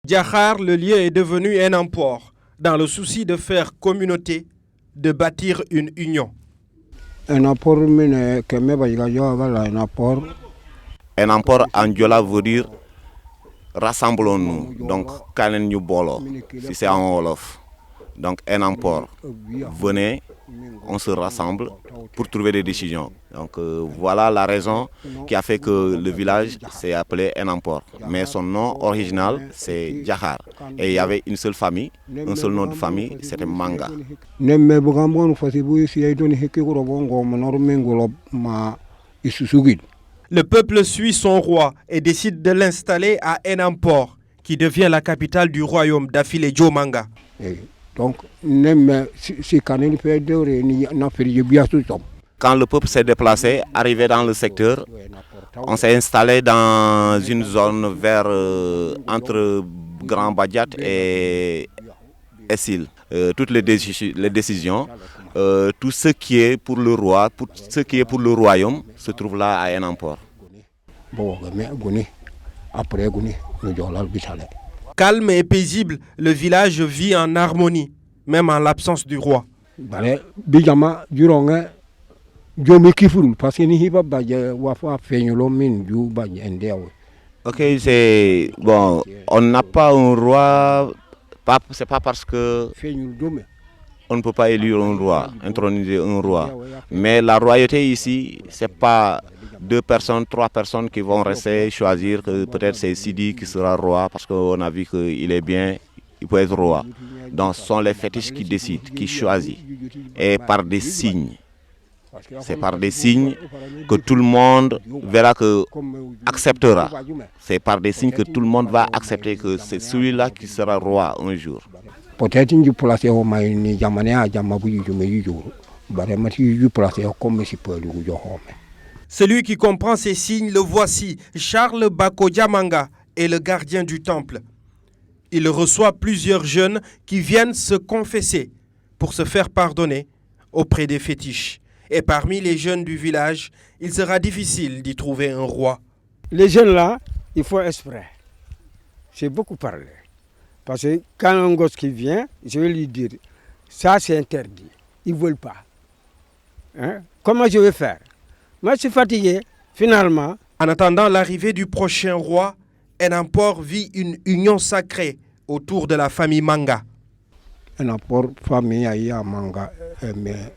Diakhar, le lieu est devenu un emport, dans le souci de faire communauté, de bâtir une union. Un emport en Diola veut dire rassemblons-nous, donc Kanen ñu bolo, si c'est en Wolof. Donc un emport, venez, on se rassemble pour trouver des décisions. Donc voilà la raison qui a fait que le village s'est appelé un emport. Mais son nom original c'est Diakhar. Et il y avait une seule famille, un seul nom de famille, c'était Manga. Le peuple suit son roi et décide de l'installer à Enampor, qui devient la capitale du royaume d'Afile Manga. Donc, quand le peuple s'est déplacé, arrivé dans le secteur, on s'est installé dans une zone vers entre Grand Badiat et Essil. Toutes les décisions, tout ce qui est pour le roi, pour ce qui est pour le royaume, se trouve là à Enampor. Calme et paisible, le village vit en harmonie, même en l'absence du roi. Ok, c'est bon, on n'a pas un roi, c'est pas parce que on ne peut pas élire un roi, introniser un roi. Mais la royauté ici, c'est pas 2 personnes, 3 personnes qui vont rester choisir que peut-être c'est Sidi qui sera roi parce qu'on a vu qu'il est bien, il peut être roi. Donc ce sont les fétiches qui décident, qui choisissent. Et par des signes. C'est par des signes que tout le monde verra que acceptera. C'est par des signes que tout le monde va accepter que c'est celui-là qui sera roi un jour. Celui qui comprend ces signes, le voici. Charles Bakodia Manga est le gardien du temple. Il reçoit plusieurs jeunes qui viennent se confesser pour se faire pardonner auprès des fétiches. Et parmi les jeunes du village, il sera difficile d'y trouver un roi. Les jeunes là, il faut espérer. J'ai beaucoup parlé. Parce que quand un gosse qui vient, je vais lui dire, ça c'est interdit. Ils ne veulent pas. Hein? Comment je vais faire? Moi je suis fatigué, finalement. En attendant l'arrivée du prochain roi, Enampor vit une union sacrée autour de la famille Manga. Enampor, famille à Manga, mais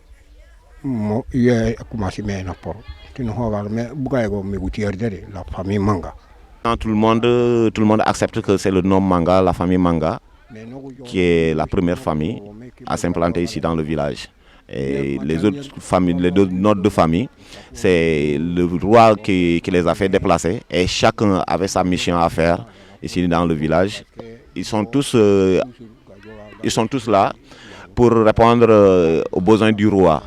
il a commencé à Enampor. La famille Manga. Tout le monde accepte que c'est le nom Manga, la famille Manga, qui est la première famille à s'implanter ici dans le village. Et les autres familles, notre deux familles, c'est le roi qui les a fait déplacer et chacun avait sa mission à faire ici dans le village. Ils sont tous là pour répondre aux besoins du roi.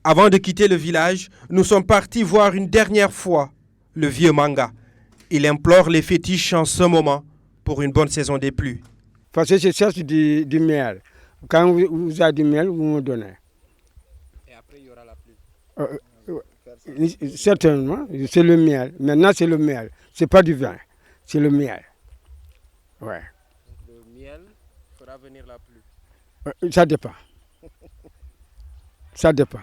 Avant de quitter le village, nous sommes partis voir une dernière fois le vieux Manga. Il implore les fétiches en ce moment pour une bonne saison des pluies. Parce que je cherche du miel. Quand vous avez du miel, vous me donnez. Et après, il y aura la pluie. Certainement, c'est le miel. Maintenant, c'est le miel. Ce n'est pas du vin, c'est le miel. Ouais. Donc, le miel fera venir la pluie. Ça dépend. Ça dépend.